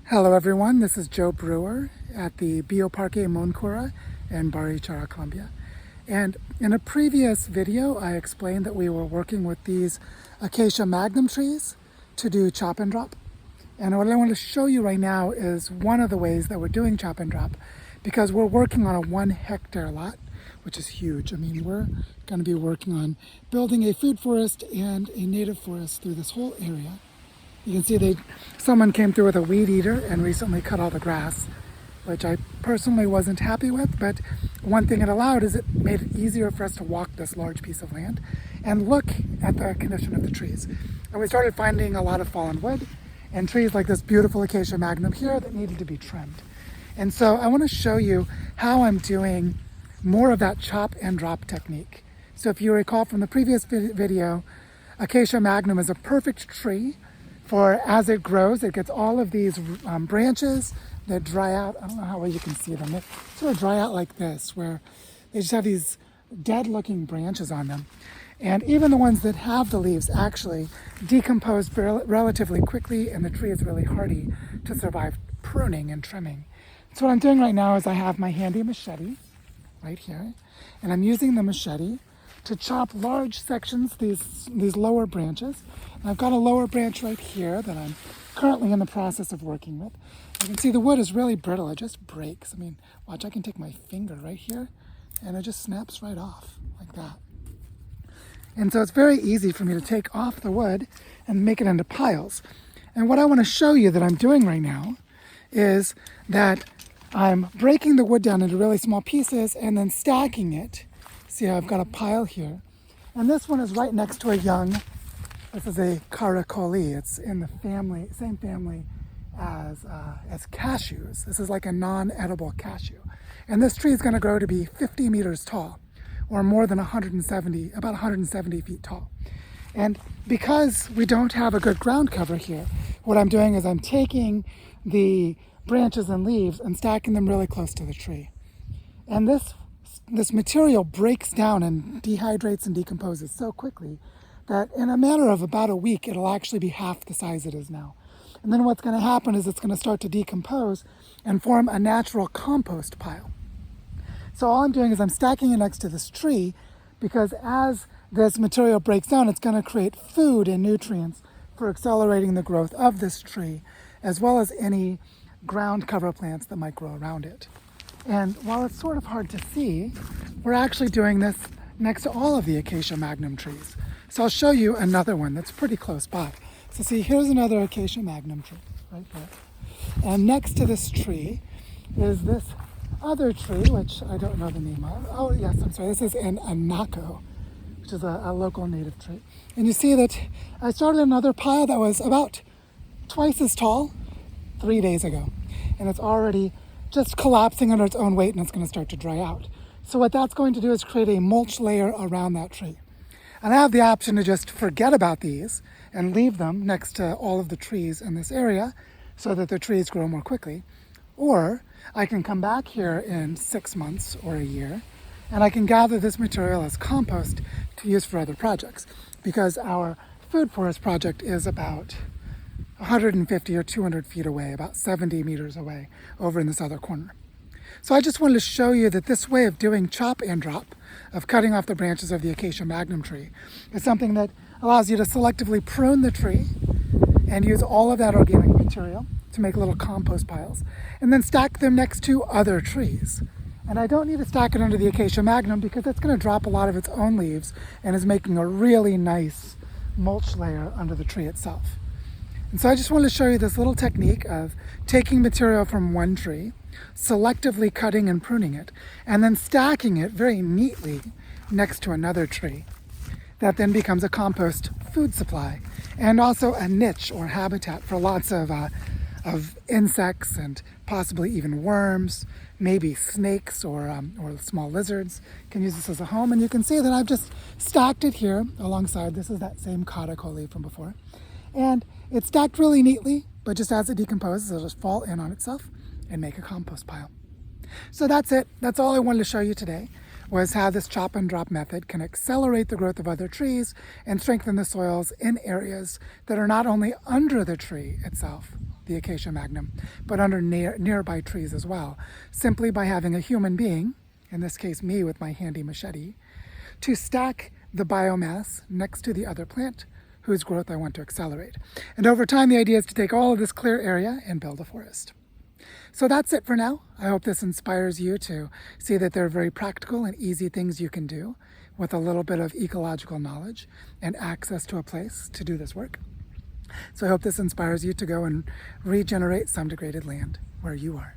Hello everyone, this is Joe Brewer at the Bioparque Moncura in Barichara, Colombia. And in a previous video, I explained that we were working with these Acacia Magnum trees to do chop and drop. And what I want to show you right now is one of the ways that we're doing chop and drop, because we're working on a 1 hectare lot, which is huge. I mean, we're going to be working on building a food forest and a native forest through this whole area. You can see someone came through with a weed eater and recently cut all the grass, which I personally wasn't happy with, but one thing it allowed is it made it easier for us to walk this large piece of land and look at the condition of the trees. And we started finding a lot of fallen wood and trees like this beautiful Acacia Magnum here that needed to be trimmed. And so I want to show you how I'm doing more of that chop and drop technique. So if you recall from the previous video, Acacia Magnum is a perfect tree for as it grows. It gets all of these branches that dry out. I don't know how well you can see them. They sort of dry out like this, where they just have these dead looking branches on them. And even the ones that have the leaves actually decompose relatively quickly, and the tree is really hardy to survive pruning and trimming. So what I'm doing right now is I have my handy machete right here, and I'm using the machete to chop large sections, these lower branches. And I've got a lower branch right here that I'm currently in the process of working with. You can see the wood is really brittle, it just breaks. I mean, watch, I can take my finger right here and it just snaps right off like that. And so it's very easy for me to take off the wood and make it into piles. And what I want to show you that I'm doing right now is that I'm breaking the wood down into really small pieces and then stacking it. See how I've got a pile here. And this one is right next to a young, this is a caracoli. It's in the same family as cashews. This is like a non-edible cashew. And this tree is going to grow to be 50 meters tall, or more than about 170 feet tall. And because we don't have a good ground cover here, what I'm doing is I'm taking the branches and leaves and stacking them really close to the tree. And this material breaks down and dehydrates and decomposes so quickly that in a matter of about a week, it'll actually be half the size it is now. And then what's going to happen is it's going to start to decompose and form a natural compost pile. So all I'm doing is I'm stacking it next to this tree, because as this material breaks down, it's going to create food and nutrients for accelerating the growth of this tree, as well as any ground cover plants that might grow around it. And while it's sort of hard to see, we're actually doing this next to all of the Acacia Magnum trees. So I'll show you another one that's pretty close by. So see, here's another Acacia Magnum tree right here. And next to this tree is this other tree, which I don't know the name of. Oh yes, I'm sorry, this is an anaco, which is a local native tree. And you see that I started another pile that was about twice as tall 3 days ago. And it's already just collapsing under its own weight, and it's going to start to dry out. So what that's going to do is create a mulch layer around that tree. And I have the option to just forget about these and leave them next to all of the trees in this area so that the trees grow more quickly. Or I can come back here in 6 months or a year, and I can gather this material as compost to use for other projects, because our food forest project is about 150 or 200 feet away, about 70 meters away, over in this other corner. So I just wanted to show you that this way of doing chop and drop, of cutting off the branches of the Acacia Magnum tree, is something that allows you to selectively prune the tree and use all of that organic material to make little compost piles, and then stack them next to other trees. And I don't need to stack it under the Acacia Magnum because it's going to drop a lot of its own leaves and is making a really nice mulch layer under the tree itself. And so I just wanted to show you this little technique of taking material from one tree, selectively cutting and pruning it, and then stacking it very neatly next to another tree. That then becomes a compost food supply, and also a niche or habitat for lots of insects and possibly even worms, maybe snakes or small lizards can use this as a home. And you can see that I've just stacked it here alongside. This is that same caracoli from before. And it's stacked really neatly, but just as it decomposes, it'll just fall in on itself and make a compost pile. So that's it. That's all I wanted to show you today, was how this chop and drop method can accelerate the growth of other trees and strengthen the soils in areas that are not only under the tree itself, the Acacia Magnum, but under nearby trees as well, simply by having a human being, in this case me with my handy machete, to stack the biomass next to the other plant whose growth I want to accelerate. And over time, the idea is to take all of this clear area and build a forest. So that's it for now. I hope this inspires you to see that there are very practical and easy things you can do with a little bit of ecological knowledge and access to a place to do this work. So I hope this inspires you to go and regenerate some degraded land where you are.